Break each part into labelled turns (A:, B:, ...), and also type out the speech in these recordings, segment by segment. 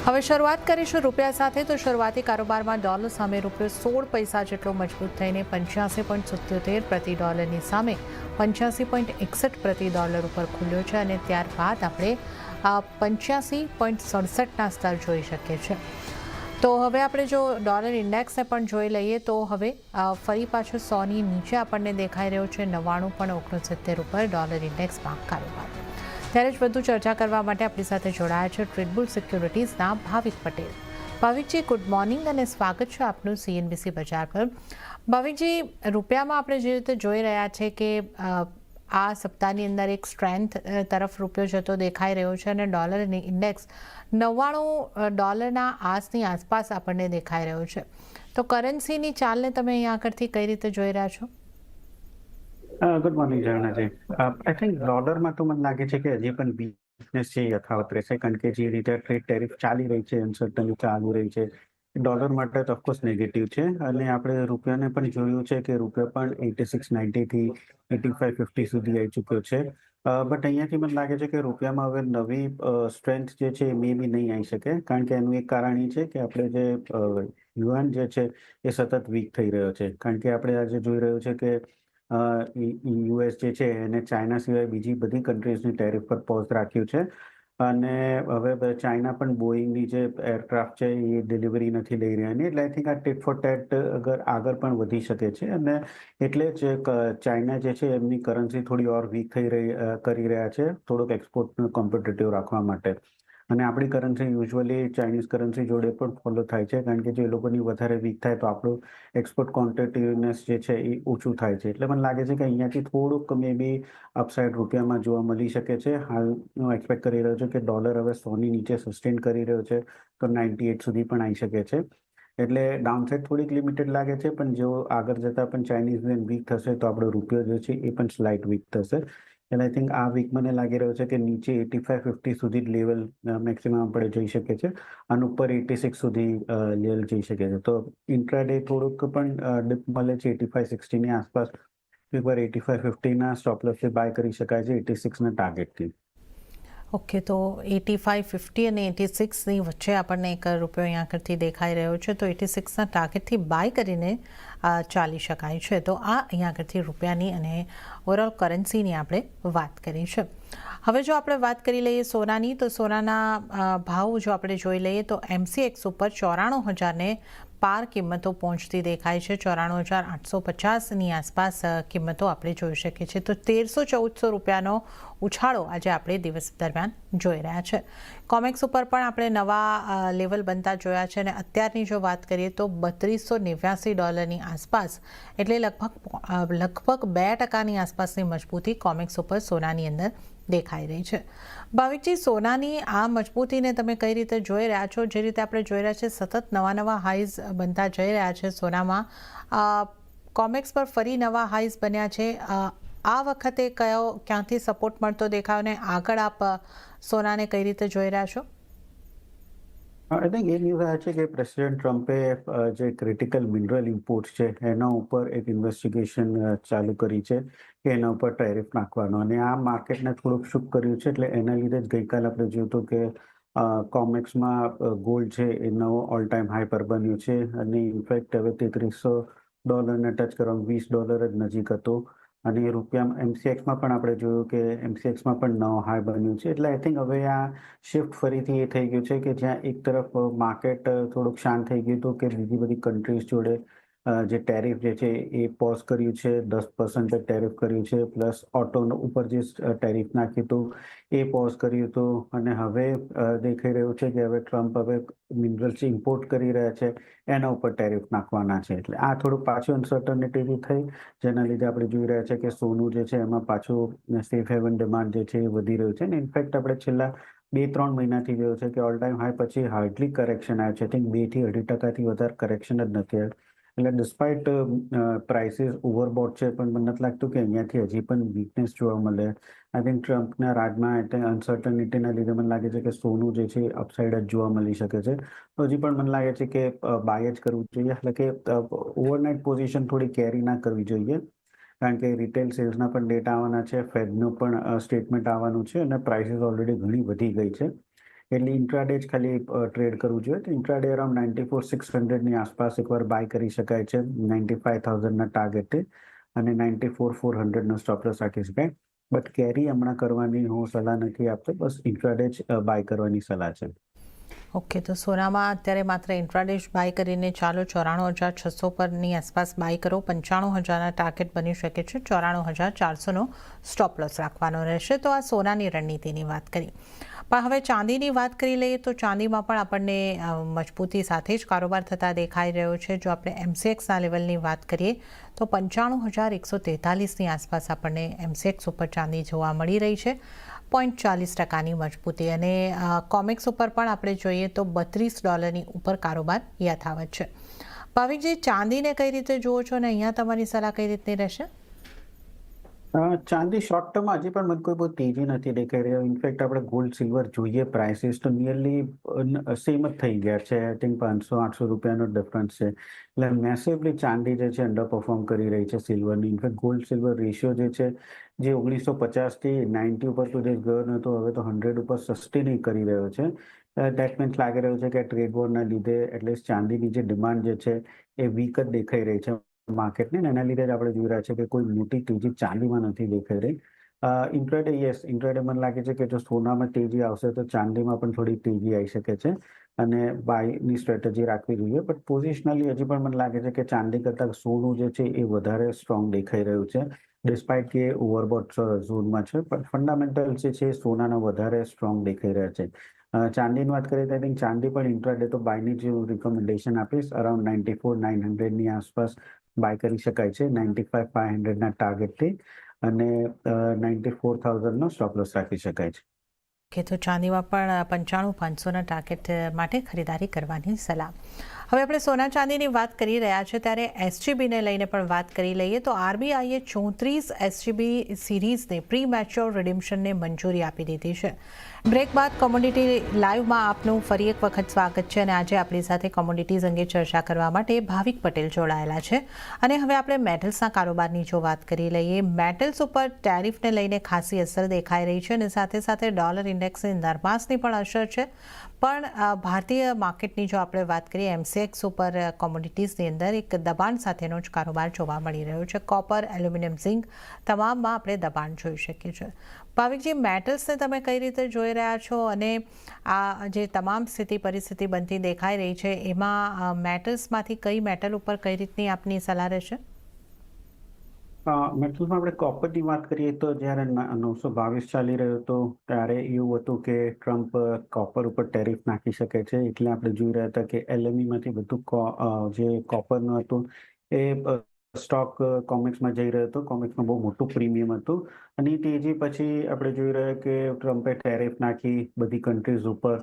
A: હવે શરૂઆત કરીશું રૂપિયા સાથે તો શરૂઆતી કારોબારમાં ડોલર સામે રૂપિયો 16 પૈસા જેટલો મજબૂત થઈને 85.77 પ્રતિ ડોલરની સામે 85.61 પ્રતિ ડોલર ઉપર ખુલ્યો છે અને ત્યારબાદ આપણે 85.67ના સ્તર જોઈ શકીએ છીએ. તો હવે આપણે જો ડોલર ઇન્ડેક્સને પણ જોઈ લઈએ તો હવે ફરી પાછું 100ની નીચે આપણને દેખાઈ રહ્યો છે 99.69 ઉપર ડોલર ઇન્ડેક્સમાં કારોબાર. ત્યારે જ વધુ ચર્ચા કરવા માટે આપણી સાથે જોડાયા છે ટ્રેડબુલ સિક્યુરિટીઝના ભાવિક પટેલ. ભાવિકજી, ગુડ મોર્નિંગ અને સ્વાગત છે આપનું CNBC બજાર પર. ભાવિકજી, રૂપિયામાં આપણે જે રીતે જોઈ રહ્યા છે કે આ સપ્તાહની અંદર એક સ્ટ્રેન્થ તરફ રૂપિયો જતો દેખાઈ રહ્યો છે અને ડોલરની ઇન્ડેક્સ 99 આસની આસપાસ આપણને દેખાઈ રહ્યો છે. તો કરન્સીની ચાલને તમે અહીંયા આગળથી કઈ રીતે જોઈ રહ્યા છો?
B: ગુડ મોર્નિંગ જર્નાજી. આઈ થિંક ડોલરમાં તો મને લાગે છે કે હજી પણ વીકનેસ છે યથાવત રહેશે, કારણ કે જે રીતે ટ્રેડ ટેરિફ ચાલી રહી છે, અનસર્ટનિટી ચાલુ રહી છે, ડોલર માટે તો ઓફકોર્સ નેગેટિવ છે. અને આપણે રૂપિયાને પણ જોયું છે કે રૂપિયો પણ 86.90 થી 85.50 સુધી આવી ચૂક્યો છે. બટ અહીંયાથી મને લાગે છે કે રૂપિયામાં હવે નવી સ્ટ્રેન્થ જે છે એ મે બી નહીં આવી શકે, કારણ કે એનું એક કારણ એ છે કે આપણે જે યુએન જે છે એ સતત વીક થઈ રહ્યો છે. કારણ કે આપણે આજે જોઈ રહ્યું છે કે યુએસ જે છે એને ચાઇના સિવાય બીજી બધી કન્ટ્રીઝની ટેરિફ પર પોઝ રાખ્યું છે. અને હવે ચાઇના પણ બોઈંગની જે એરક્રાફ્ટ છે એ ડિલિવરી નથી લઈ રહ્યા. એટલે આઈ થિંક આ ટેટ ફોર ટેટ આગળ પણ વધી શકે છે. અને એટલે જ ચાઇના જે છે એમની કરન્સી થોડી ઓર વીક કરી રહ્યા છે, થોડુંક એક્સપોર્ટનું કોમ્પિટિટિવ રાખવા માટે. અને આપણી કરન્સી યુઝ્યુઅલી ચાઇનીઝ કરન્સી જોડે પણ ફોલો થાય છે, કારણ કે જે લોકોની વધારે વીક થાય તો આપણું એક્સપોર્ટ કોમ્પિટિટિવનેસ જે છે એ ઓછું થાય છે. એટલે મને લાગે છે કે અહીંયાથી થોડુંક મે બી અપસાઇડ રૂપિયામાં જોવા મળી શકે છે. હાલ હું એક્સપેક્ટ કરી રહ્યો છું કે ડોલર હવે 100ની નીચે સસ્ટેન કરી રહ્યો છે, તો 98 સુધી પણ આવી શકે છે. એટલે ડાઉનસાઇડ થોડીક લિમિટેડ લાગે છે, પણ જો આગળ જતાં પણ ચાઇનીઝ વેન વીક થશે તો આપણો રૂપિયો જે છે એ પણ સ્લાઇટ વીક થશે. એટલે આઈ થિંક આ વીક મને લાગી રહ્યો છે કે નીચે 85-50 સુધી લેવલ મેક્સિમમ આપણે જઈ શકે છે, અને ઉપર 86 સુધી લેવલ જઈ શકે છે. તો ઇન્ટ્રાડે થોડુંક પણ ડિપ મળે છે 85-60ની આસપાસ. એકવાર 85-50ના સ્ટોપ લોસથી બાય કરી શકાય છે 86ના ટાર્ગેટથી.
A: ઓકે, તો 85-50 અને 86ની વચ્ચે આપણને એક રૂપિયો અહીંયા આગળથી દેખાઈ રહ્યો છે, તો 86ના ટાર્ગેટથી બાય કરીને ચાલી શકાય છે. તો આ અહીંયા આગળથી રૂપિયાની અને ઓવરઓલ કરન્સીની આપણે વાત કરી છે. હવે જો આપણે વાત કરી લઈએ સોનાની, તો સોનાના ભાવ જો આપણે જોઈ લઈએ તો MCX ઉપર 94,000ને પાર કિંમતો પહોંચતી દેખાય છે. 94,850ની આસપાસ કિંમતો આપણે જોઈ શકીએ છીએ. તો 1,300-1,400 રૂપિયાનો ઉછાળો આજે આપણે દિવસ દરમિયાન જોઈ રહ્યા છે. કોમેક્સ ઉપર પણ આપણે નવા લેવલ બનતા જોયા છે, અને અત્યારની જો વાત કરીએ તો $3,289 આસપાસ, એટલે લગભગ 2%ની આસપાસની મજબૂતી કોમેક્સ ઉપર સોનાની અંદર દેખાઈ રહી છે. ભાવિકજી, સોનાની આ મજબૂતીને તમે કઈ રીતે જોઈ રહ્યા છો? જે રીતે આપણે જોઈ રહ્યા છીએ સતત નવા હાઈઝ બનતા જઈ રહ્યા છે સોનામાં, કોમેક્સ પર ફરી નવા હાઈઝ બન્યા છે. આ વખતે ક્યાંથી સપોર્ટ મળતો દેખાયો ને આગળ આપ સોનાને કઈ રીતે જોઈ રહ્યા છો?
B: આઈ થિંક એ ન્યૂઝ આવ્યા છે કે પ્રેસિડેન્ટ ટ્રમ્પે જે ક્રિટિકલ મિનરલ ઇમ્પોર્ટ છે એના ઉપર એક ઇન્વેસ્ટિગેશન ચાલુ કરી છે કે એના ઉપર ટેરિફ નાખવાનો, અને આ માર્કેટને થોડુંક શુક કર્યું છે. એટલે એના લીધે જ ગઈકાલે આપણે જોયું હતું કે કોમેક્સમાં ગોલ્ડ છે એ નવો ઓલ ટાઈમ હાઈ પર બન્યું છે, અને ઇનફેક્ટ હવે $300 ટચ કરવાનું $20 જ નજીક હતો. અને રૂપિયા MCXમાં પણ આપણે જોયું કે MCXમાં પણ નવો હાઈ બન્યું છે. એટલે આઈ થિંક હવે આ શિફ્ટ ફરીથી એ થઈ ગયું છે કે જ્યાં એક તરફ માર્કેટ થોડુંક શાંત થઈ ગયું હતું કે બીજી બધી કન્ટ્રીઝ જોડે જે ટેરિફ જે છે એ પોઝ કર્યું છે, 10% ટેરિફ કર્યું છે, પ્લસ ઓટો ઉપર જે ટેરિફ નાખ્યું હતું એ પોઝ કર્યું હતું. અને હવે દેખાઈ રહ્યું છે કે હવે ટ્રમ્પ હવે મિનરલ્સ ઇમ્પોર્ટ કરી રહ્યા છે એના ઉપર ટેરિફ નાખવાના છે. એટલે આ થોડુંક પાછું અનસર્ટનિટી થઈ, જેના લીધે આપણે જોઈ રહ્યા છે કે સોનું જે છે એમાં પાછું સેફ હેવન ડિમાન્ડ જે છે એ વધી રહ્યું છે. ને ઇનફેક્ટ આપણે છેલ્લા 2-3 મહિનાથી જોયું છે કે ઓલ ટાઈમ હાઈ પછી હાર્ડલી કરેક્શન આવ્યો છે. આઈ થિંક 2-2.5% વધારે કરેક્શન જ નથી આવ્યું. એટલે ડિસ્પાઇટ પ્રાઇસીસ ઓવરબોટ છે, પણ મને નથી લાગતું કે અહીંયાથી હજી પણ વીકનેસ જોવા મળે. આઈ થિંક ટ્રમ્પના રાજમાં એટલે અનસર્ટનિટીના લીધે મને લાગે છે કે સોનું જે છે અપસાઇડ જ જોવા મળી શકે છે. તો હજી પણ મને લાગે છે કે બાય જ કરવું જોઈએ. એટલે કે ઓવરનાઇટ પોઝિશન થોડી કેરી ના કરવી જોઈએ, કારણ કે રિટેલ સેલ્સના પણ ડેટા આવવાના છે, ફેડનું પણ સ્ટેટમેન્ટ આવવાનું છે, અને પ્રાઇસીસ ઓલરેડી ઘણી વધી ગઈ છે. એટલે ઇન્ટ્રાડે જ ખાલી ટ્રેડ કરવું જોઈએ. તો ઇન્ટ્રાડે અરાઉન્ડ 94,600ની આસપાસ એકવાર બાય કરી શકાય છે 95,000ના ટાર્ગેટે અને 94,400નો સ્ટોપ લોસ રાખી શકાય. બટ કેરી હમણાં કરવાની હું સલાહ નથી આપતો, બસ ઇન્ટ્રાડે જ બાય કરવાની સલાહ છે.
A: ઓકે, તો સોનામાં અત્યારે માત્ર ઇન્ટ્રાડે જ બાય કરીને ચાલો 94,600 પરની આસપાસ બાય કરો. 95,000ના ટાર્ગેટ બની શકે છે. 94,400નો સ્ટોપ લોસ રાખવાનો રહેશે. તો આ સોનાની રણનીતિની વાત કરી. પણ હવે ચાંદીની વાત કરી લઈએ તો ચાંદીમાં પણ આપણને મજબૂતી સાથે જ કારોબાર થતા દેખાઈ રહ્યો છે. જો આપણે MCXના લેવલની વાત કરીએ તો 95,143ની આસપાસ આપણને MCX ઉપર ચાંદી જોવા મળી રહી છે. 0.40%ની મજબૂતી અને કોમેક્સ ઉપર પણ આપણે જોઈએ તો $32 ઉપર કારોબાર યથાવત છે. ભાવિકજી, ચાંદીને કઈ રીતે જુઓ છો અને અહીંયા તમારી સલાહ કઈ રીતની રહેશે?
B: ચાંદી શોર્ટ ટર્મમાં હજી પણ મને કોઈ બહુ તેજી નથી દેખાઈ રહ્યો. ઇનફેક્ટ આપણે ગોલ્ડ સિલ્વર જોઈએ પ્રાઇસીસ તો નિયરલી સેમ જ થઈ ગયા છે. આઈ થિંક 500-800 રૂપિયાનો ડિફરન્સ છે. એટલે મેસિવલી ચાંદી જે છે અંડર પરફોર્મ કરી રહી છે સિલ્વરની. ઇનફેક્ટ ગોલ્ડ સિલ્વર રેશિયો જે છે જે 1950થી 90 ઉપર સુધી ગયો નતો, હવે તો 100 ઉપર સસ્ટેન કરી રહ્યો છે. દેટ મીન્સ લાગી રહ્યું છે કે ટ્રેડ વોરના લીધે એટલીસ્ટ ચાંદીની જે ડિમાન્ડ જે છે એ વીક જ દેખાઈ રહી છે માર્કેટને. એના લીધે જ આપણે જોઈ રહ્યા છે કે કોઈ મોટી તેજી ચાંદીમાં નથી દેખાઈ રહી. ઇન્ટ્રાડે ઇન્ટ્રાડે મને લાગે છે કે જો સોનામાં તેજી આવશે તો ચાંદીમાં પણ થોડી તેજી આવી શકે છે અને બાયની સ્ટ્રેટેજી રાખવી જોઈએ. બટ પોઝિશનલી હજી પણ મને લાગે છે કે ચાંદી કરતાં સોનું જે છે એ વધારે સ્ટ્રોંગ દેખાઈ રહ્યું છે, ડિસ્પાઇટ કે ઓવરબોટ ઝોનમાં છે. પણ ફંડામેન્ટલ જે છે સોનાના વધારે સ્ટ્રોંગ દેખાઈ રહ્યા છે. ચાંદીની વાત કરીએ તો આઈ થિંક ચાંદી પણ ઇન્ટ્રાડે તો બાયની જે રિકમેન્ડેશન આપીશ અરાઉન્ડ 94,900ની આસપાસ બાય કરી શકાય છે 95,500ના ટાર્ગેટથી અને 94,000નો સ્ટોપ લોસ રાખી શકાય છે.
A: કે તો ચાંદીમાં પણ 95,500ના ટાર્ગેટ માટે ખરીદારી કરવાની સલાહ. હવે આપણે સોના ચાંદીની વાત કરી રહ્યા છે ત્યારે SGBને લઈને પણ વાત કરી લઈએ તો RBIએ 34 SGB સિરીઝને પ્રી મેચ્યોર રિડિમ્શનને મંજૂરી આપી દીધી છે. બ્રેક બાદ કોમોડિટી લાઈવમાં આપનું ફરી એક વખત સ્વાગત છે અને આજે આપણી સાથે કોમોડિટીઝ અંગે ચર્ચા કરવા માટે ભાવિક પટેલ જોડાયેલા છે. અને હવે આપણે મેટલ્સના કારોબારની જો વાત કરી લઈએ, મેટલ્સ ઉપર ટેરિફને લઈને ખાસી અસર દેખાઈ રહી છે અને સાથે સાથે ડોલર ઇન્ડેક્સની નરમાશની પણ અસર છે. પણ ભારતીય માર્કેટની જો આપણે વાત કરીએ MCX ઉપર કોમોડિટીઝની અંદર એક દબાણ સાથેનો જ કારોબાર જોવા મળી રહ્યો છે. કોપર, એલ્યુમિનિયમ, ઝિંક તમામમાં આપણે દબાણ જોઈ શકીએ છીએ. ભાવિકજી, મેટલ્સને તમે કઈ રીતે જોઈ રહ્યા છો અને આ જે તમામ સ્થિતિ પરિસ્થિતિ બનતી દેખાઈ રહી છે એમાં મેટલ્સમાંથી કઈ મેટલ ઉપર કઈ રીતની આપની સલાહ રહેશે?
B: મેટલ્સમાં આપણે કોપરની વાત કરીએ તો જ્યારે 922 ચાલી રહ્યો હતો ત્યારે એવું હતું કે ટ્રમ્પ કોપર ઉપર ટેરિફ નાખી શકે છે. એટલે આપણે જોઈ રહ્યા હતા કે LMEમાંથી બધું જે કોપરનું હતું એ સ્ટોક કોમેક્સમાં જઈ રહ્યો હતો. કોમેક્સમાં બહુ મોટું પ્રીમિયમ હતું અને તેજી પછી આપણે જોઈ રહ્યા કે ટ્રમ્પે ટેરિફ નાખી બધી કન્ટ્રીઝ ઉપર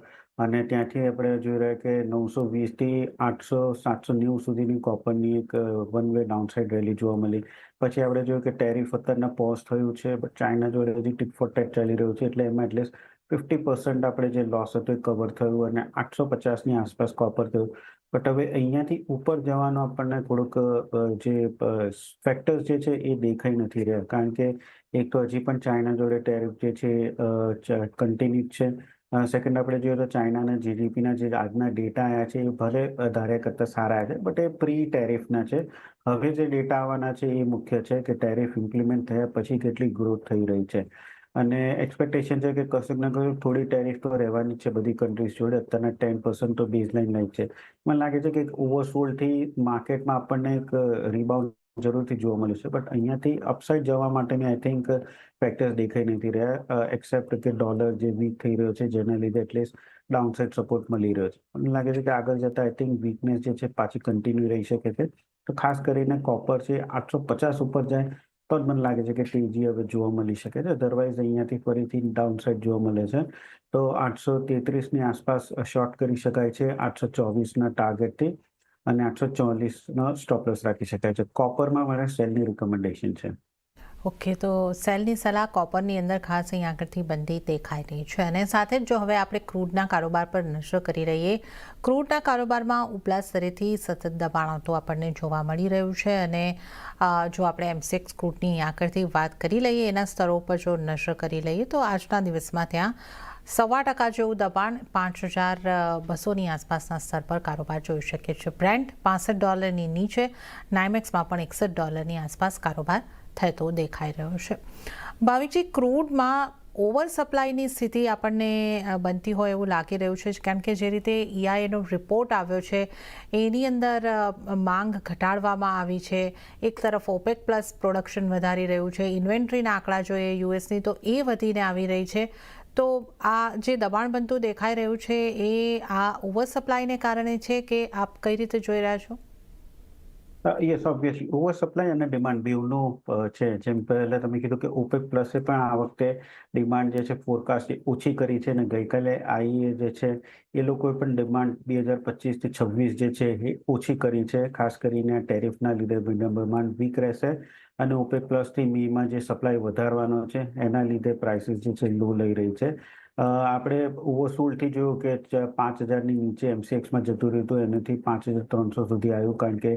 B: અને ત્યાંથી આપણે જોઈ રહ્યા કે 920થી 800-790 સુધીની કોપરની એક વન વે ડાઉનસાઇડ રેલી જોવા મળી. પછી આપણે જોયું કે ટેરિફ અત્યારના પોઝ થયું છે, બટ ચાઇના જોડે હજી ટીટ ફોર ટેટ ચાલી રહ્યું છે. એટલે એમાં એટલીસ્ટ 50% આપણે જે લોસ હતું એ કવર થયું અને 850ની આસપાસ કોપર થયું. બટ હવે અહીંયાથી ઉપર જવાનો આપણને થોડુંક જે ફેક્ટર્સ જે છે એ દેખાઈ નથી રહ્યા. કારણ કે એક તો હજી પણ ચાઇના જોડે ટેરિફ જે છે કન્ટિન્યુ છે. સેકન્ડ આપણે જોઈએ તો ચાઇનાના GDPના જે આજના ડેટા આવ્યા છે એ ભલે ધાર્યા કરતાં સારા આવ્યા છે, બટ એ પ્રી ટેરિફના છે. હવે જે ડેટા આવવાના છે એ મુખ્ય છે કે ટેરિફ ઇમ્પ્લિમેન્ટ થયા પછી કેટલી ગ્રોથ થઈ રહી છે અને એક્સપેક્ટેશન છે કે કશુંક ને કશુંક થોડી ટેરિફ તો રહેવાની છે બધી કન્ટ્રીઝ જોડે. અત્યારના 10% તો બેઝલાઇન લાઈક છે. મને લાગે છે કે ઓવરસોલ્ડથી માર્કેટમાં આપણને એક રિબાઉન્ડ જરૂરથી જોવા મળ્યું છે. બટ અહીંયાથી અપસાઇડ જવા માટેની આઈ થિંક ફેક્ટર્સ દેખાઈ નથી રહ્યા એક્સેપ્ટ કે ડોલર જે વીક થઈ રહ્યો છે જેના લીધે એટલીસ્ટ ડાઉનસાઇડ સપોર્ટ મળી રહ્યો છે. મને લાગે છે કે આગળ જતાં આઈ થિંક વીકનેસ જે છે પાછી કન્ટિન્યુ રહી શકે છે. તો ખાસ કરીને કોપર છે 850 ઉપર જાય તો જ મને લાગે છે કે તેજી હવે જોવા મળી શકે છે. અધરવાઇઝ અહીંયાથી ફરીથી ડાઉનસાઇડ જોવા મળે છે. તો 833ની આસપાસ શોર્ટ કરી શકાય છે 824ના ટાર્ગેટથી અને 844નો સ્ટોપ લોસ રાખી શકાય છે. કોપરમાં મારે સેલની રિકમેન્ડેશન છે.
A: ઓકે, તો સેલની સલાહ કોપરની અંદર ખાસ અહીં આગળથી બનતી દેખાઈ રહી છે. અને સાથે જ જો હવે આપણે ક્રૂડના કારોબાર પર નજર કરી રહીએ, ક્રૂડના કારોબારમાં ઉપલા સ્તરેથી સતત દબાણો તો આપણને જોવા મળી રહ્યું છે અને જો આપણે MCX ક્રૂડની આગળથી વાત કરી લઈએ એના સ્તરો પર જો નજર કરી લઈએ તો આજના દિવસમાં ત્યાં 1.25% જેવું દબાણ 5,200ની આસપાસના સ્તર પર કારોબાર જોઈ શકીએ છીએ. બ્રેન્ટ $65 નીચે, નાઇમેક્સમાં પણ $61 આસપાસ કારોબાર થતો દેખાઈ રહ્યો છે. ભાવિકજી, ક્રૂડમાં ઓવર સપ્લાયની સ્થિતિ આપણને બનતી હોય એવું લાગી રહ્યું છે, કારણ કે જે રીતે EIAનો રિપોર્ટ આવ્યો છે એની અંદર માંગ ઘટાડવામાં આવી છે. એક તરફ OPEC પ્લસ પ્રોડક્શન વધારી રહ્યું છે, ઇન્વેન્ટરીના આંકડા જોઈએ યુએસની તો એ વધીને આવી રહી છે. તો આ જે દબાણ બનતું દેખાઈ રહ્યું છે એ આ ઓવર સપ્લાયને કારણે છે કે આપ કઈ રીતે જોઈ રહ્યા છો?
B: યસ, ઓબ્વિયસલી ઓવર સપ્લાય અને ડિમાન્ડ બેવનું છે. જેમ પહેલા તમે કીધું કે OPEC પ્લસે પણ આ વખતે ડિમાન્ડ જે છે ફોરકાસ્ટ ઓછી કરી છે, અને ગઈકાલે IEA જે છે એ લોકોએ પણ ડિમાન્ડ 2025 થી 26 જે છે એ ઓછી કરી છે. ખાસ કરીને ટેરિફના લીધે ડિમાન્ડ વીક રહેશે, અને OPEC પ્લસથી મેમાં જે સપ્લાય વધારવાનો છે એના લીધે પ્રાઇસીસ જે છે લો લઈ રહી છે. આપણે ઓવરસોલ્ડથી જોયું કે 5,000ની નીચે MCXમાં જતું રહ્યું હતું, એનાથી 5,300 સુધી આવ્યું, કારણ કે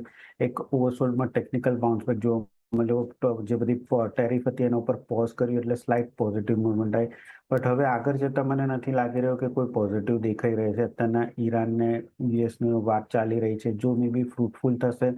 B: એક ઓવરસોલ્ડમાં ટેકનિકલ બાઉન્સ બેક જોવા મળ્યો. જે બધી ટેરિફ હતી એના ઉપર પોઝ કર્યું એટલે સ્લાઇટ પોઝિટિવ મુવમેન્ટ આવી. બટ હવે આગળ જતાં મને નથી લાગી રહ્યો કે કોઈ પોઝિટિવ દેખાઈ રહે છે. અત્યારના ઈરાનને યુએસની વાત ચાલી રહી છે. જો મે બી ફ્રૂટફુલ થશે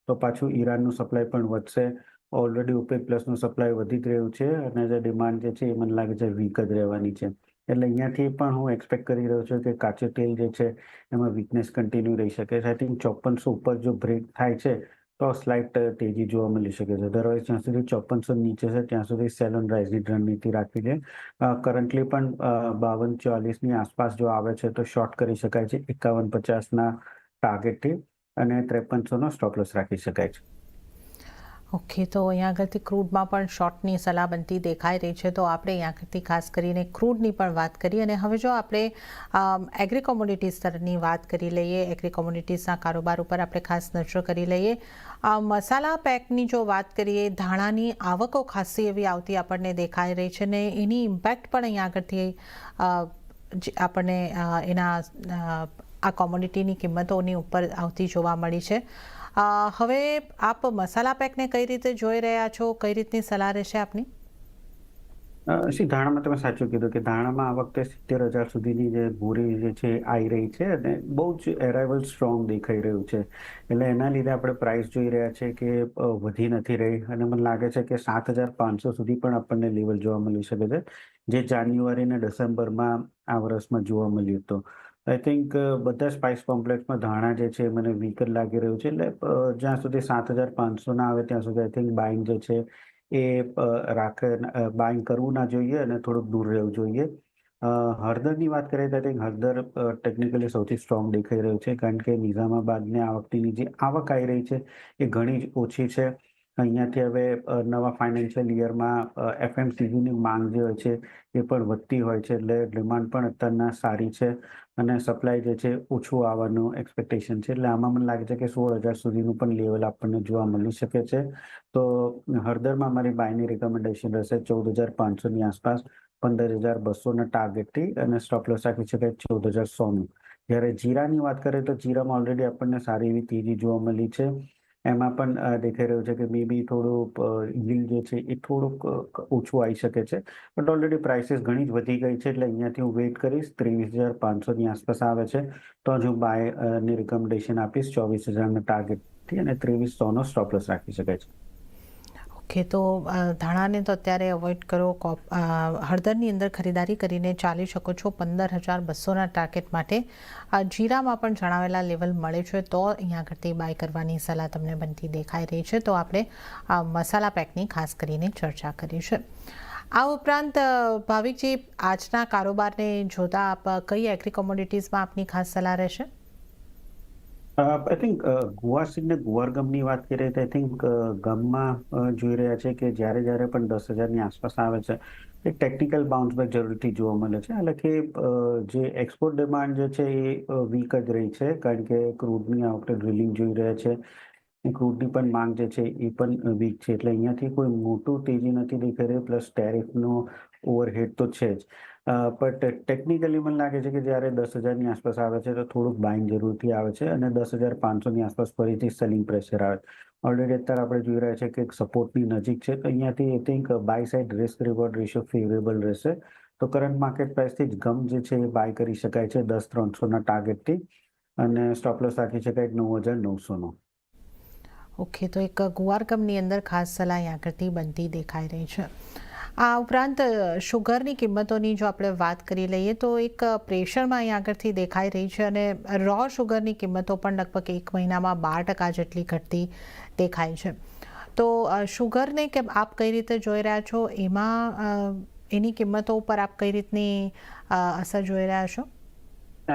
B: તો પાછું ઈરાનનું સપ્લાય પણ વધશે. ઓલરેડી OPEC પ્લસનું સપ્લાય વધી જ રહ્યું છે, અને જે ડિમાન્ડ જે છે એ મને લાગે છે વીક જ રહેવાની છે. એટલે અહીંયાથી પણ હું એક્સપેક્ટ કરી રહ્યો છું કે કાચું તેલ જે છે એમાં વીકનેસ કન્ટિન્યુ રહી શકે છે. આઈ થિંક 5400 ઉપર જો બ્રેક થાય છે તો સ્લાઇટ તેજી જોવા મળી શકે છે. અધરવાઇઝ જ્યાં સુધી 5400 નીચે છે ત્યાં સુધી સેલ ઓન રાઇઝની રણનીતિ રાખવી છે. કરન્ટલી પણ 52-44ની આસપાસ જો આવે છે તો શોર્ટ કરી શકાય છે 51-50ના ટાર્ગેટથી, અને 5300નો સ્ટોપ લોસ રાખી શકાય છે.
A: ઓકે, તો અહીંયા આગળથી ક્રૂડમાં પણ શોર્ટની સલાહ બનતી દેખાઈ રહી છે. તો આપણે અહીંયા આગળથી ખાસ કરીને ક્રૂડની પણ વાત કરી, અને હવે જો આપણે એગ્રી કોમોડિટીઝ તરફની વાત કરી લઈએ, એગ્રી કોમોડિટીઝના કારોબાર ઉપર આપણે ખાસ નજર કરી લઈએ. મસાલા પેકની જો વાત કરીએ, ધાણાની આવકો ખાસી એવી આવતી આપણને દેખાઈ રહી છે, ને એની ઇમ્પેક્ટ પણ અહીંયા આગળથી આપણને એના આ કોમોડિટીની કિંમતોની ઉપર આવતી જોવા મળી છે. હવે આપ મસાલા પેકને કઈ રીતે જોઈ રહ્યા છો? કઈ રીતની સલાહ રહેશે આપની?
B: ધાણામાં તમે સાચું કીધું કે ધાણામાં આ વખતે 70,000 સુધીની જે બોરી જે છે આવી રહી છે, અને બહુ જ એરાઇવલ સ્ટ્રોંગ દેખાઈ રહ્યું છે. એટલે એના લીધે આપણે પ્રાઇસ જોઈ રહ્યા છે કે વધી નથી રહી, અને મને લાગે છે કે 7,500 સુધી પણ આપણને લેવલ જોવા મળી શકે છે, જે જાન્યુઆરી અને ડિસેમ્બરમાં આ વર્ષમાં જોવા મળ્યું હતું. આઈ થિંક બધા સ્પાઇસ કોમ્પ્લેક્સમાં ધાણા જે છે મને વીક જ લાગી રહ્યું છે. એટલે જ્યાં સુધી 7,500 ના આવે ત્યાં સુધી આઈ થિંક બાઇંગ જે છે એ બાઇંગ કરવું ના જોઈએ, અને થોડુંક દૂર રહેવું જોઈએ. હળદરની વાત કરીએ તો હળદર ટેકનિકલી સૌથી સ્ટ્રોંગ દેખાઈ રહ્યું છે, કારણ કે નિઝામાબાદને આ વખતેની જે આવક આવી રહી છે એ ઘણી જ ઓછી છે. અહીંયાથી હવે નવા ફાઇનાન્શિયલ યરમાં FMCGની માંગ જે હોય છે એ પણ વધતી હોય છે, એટલે ડિમાન્ડ પણ અત્યારના સારી છે, અને સપ્લાય જે છે ઓછું આવવાનું એક્સપેક્ટેશન છે. એટલે આમાં મને લાગે છે કે 16,000 સુધીનું પણ લેવલ આપણને જોવા મળી શકે છે. તો હળદરમાં મારી બાયની રિકમેન્ડેશન રહેશે 14,500ની આસપાસ, 15,200ના ટાર્ગેટથી, અને સ્ટોપ લોસ રાખી શકાય 14,100નું. જ્યારે જીરાની વાત કરીએ તો જીરામાં ઓલરેડી આપણને સારી એવી તેજી જોવા મળી છે. એમાં પણ દેખાઈ રહ્યું છે કે મે બી થોડું yield જે છે એ થોડુંક ઓછું આવી શકે છે. બટ ઓલરેડી પ્રાઇસીસ ઘણી જ વધી ગઈ છે, એટલે અહીંયાથી હું વેઇટ કરીશ. 23,500ની આસપાસ આવે છે તો જ હું બાયની રિકમેન્ડેશન આપીશ 24,000ના ટાર્ગેટથી, અને 23,100નો સ્ટોપ લોસ રાખી શકાય છે.
A: ઓકે, તો ધાણાને તો અત્યારે અવોઇડ કરો. હળદરની અંદર ખરીદારી કરીને ચાલી શકો છો 15,200ના ટાર્ગેટ માટે. જીરામાં પણ જણાવેલા લેવલ મળે છે તો અહીંયા આગળથી બાય કરવાની સલાહ તમને બનતી દેખાઈ રહી છે. તો આપણે મસાલા પેકની ખાસ કરીને ચર્ચા કરી છે. આ ઉપરાંત ભાવિકજી, આજના કારોબારને જોતા આપ કઈ એગ્રી કોમોડિટીઝમાં આપની ખાસ સલાહ રહેશે?
B: આઈ થિંક ગુવાર સીડ ને ગુવાર ગમની વાત કરીએ તો આઈ થિંક ગમમાં જોઈ રહ્યા છે કે જ્યારે પણ 10,000ની આસપાસ આવે છે એક ટેકનિકલ બાઉન્સ બેક જરૂરથી જોવા મળે છે. એટલે કે જે એક્સપોર્ટ ડિમાન્ડ જે છે એ વીક જ રહી છે, કારણ કે ક્રૂડની આ વખતે ડ્રિલિંગ જોઈ રહ્યા છે. ક્રૂડની પણ માંગ જે છે એ પણ વીક છે, એટલે અહીંયાથી કોઈ મોટું તેજી નથી દેખાઈ રહી. પ્લસ ટેરિફનો ઓવરહેડ તો છે જ. બટ ટેકનિકલી મને લાગે છે કે જ્યારે 10,000ની આસપાસ આવે છે તો થોડુંક બાઇંગ જરૂરથી આવે છે, અને 10,500ની આસપાસ ફરીથી સેલિંગ પ્રેશર આવે. ઓલરેડી અત્યારે આપણે જોઈ રહ્યા છે કે એક સપોર્ટની નજીક છે, તો અહીંયાથી I think buy side risk reward ratio favourable રહેશે. તો કરંટ માર્કેટ પ્રાઇસથી જ ગમ જે છે એ બાય કરી શકાય છે 10,300ના ટાર્ગેટથી અને સ્ટોપ લોસ રાખી શકાય 9,900નો.
A: ઓકે, તો એક ગુવાર ગમની અંદર ખાસ સલાહ અહીંયા આગળથી બનતી દેખાઈ રહી છે. આ ઉપરાંત શુગરની કિંમતોની જો આપણે વાત કરી લઈએ તો એક પ્રેશરમાં અહીંયા આગળથી દેખાઈ રહી છે અને રો શુગરની કિંમતો પણ લગભગ 1 મહિનામાં 12% જેટલી ઘટતી દેખાય છે. તો શુગરને કે આપ કઈ રીતે જોઈ રહ્યા છો, એમાં એની કિંમતો ઉપર આપ કઈ રીતની અસર જોઈ રહ્યા છો?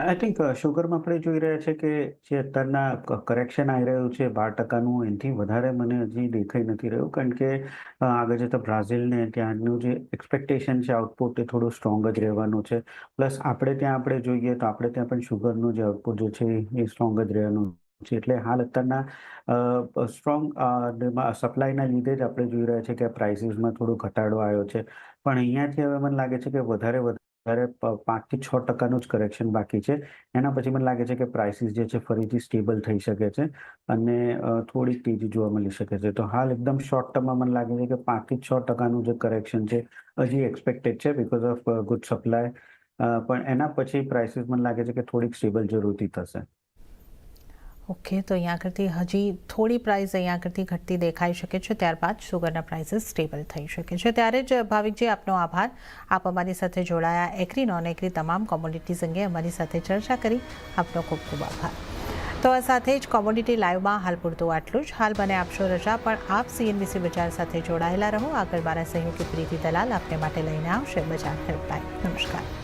B: આઈ થિંક શુગરમાં આપણે જોઈ રહ્યા છે કે જે અત્યારના કરેક્શન આવી રહ્યું છે 12%નું, એનાથી વધારે મને હજી દેખાઈ નથી રહ્યું, કારણ કે આગળ જતાં બ્રાઝિલને ત્યાંનું જે એક્સપેક્ટેશન છે આઉટપુટ એ થોડું સ્ટ્રોંગ જ રહેવાનું છે. પ્લસ આપણે જોઈએ તો આપણે ત્યાં પણ શુગરનું જે આઉટપુટ જે છે એ સ્ટ્રોંગ જ રહેવાનું છે. એટલે હાલ અત્યારના સ્ટ્રોંગ સપ્લાયના લીધે જ આપણે જોઈ રહ્યા છે કે પ્રાઇસીસમાં થોડો ઘટાડો આવ્યો છે. પણ અહીંયાથી હવે મને લાગે છે કે વધારે 5 થી 6% જ કરેક્શન બાકી છે. એના પછી મને લાગે છે કે પ્રાઇસીસ જે છે ફરીથી સ્ટેબલ થઈ શકે છે અને થોડીક તેજી જોવા મળી શકે છે. તો હાલ એકદમ શોર્ટ ટર્મમાં મને લાગે છે કે 5 થી 6%નું જે કરેક્શન છે હજી એક્સપેક્ટેડ છે બીકોઝ ઓફ ગુડ સપ્લાય. પણ એના પછી પ્રાઇસીસ મને લાગે છે કે થોડીક સ્ટેબલ જરૂરથી થશે.
A: ઓકે, તો અહીંયા આગળથી હજી થોડી પ્રાઇસ અહીંયા આગળથી ઘટતી દેખાઈ શકે છે, ત્યારબાદ શુગરના પ્રાઇસીસ સ્ટેબલ થઈ શકે છે. ત્યારે જ ભાવિકજી, આપનો આભાર. આપ અમારી સાથે જોડાયા. એગ્રી નોન એગ્રી તમામ કોમોડિટીઝ અંગે અમારી સાથે ચર્ચા કરી. આપનો ખૂબ ખૂબ આભાર. તો આ સાથે જ કોમોડિટી લાઈવમાં હાલ પૂરતું આટલું જ. હાલ મને આપશો રજા, પણ આપ CNBC બજાર સાથે જોડાયેલા રહો. આગળ મારા સહયોગી પ્રીતિ દલાલ આપને માટે લઈને આવશે બજાર હેલ્પલાઇન. નમસ્કાર.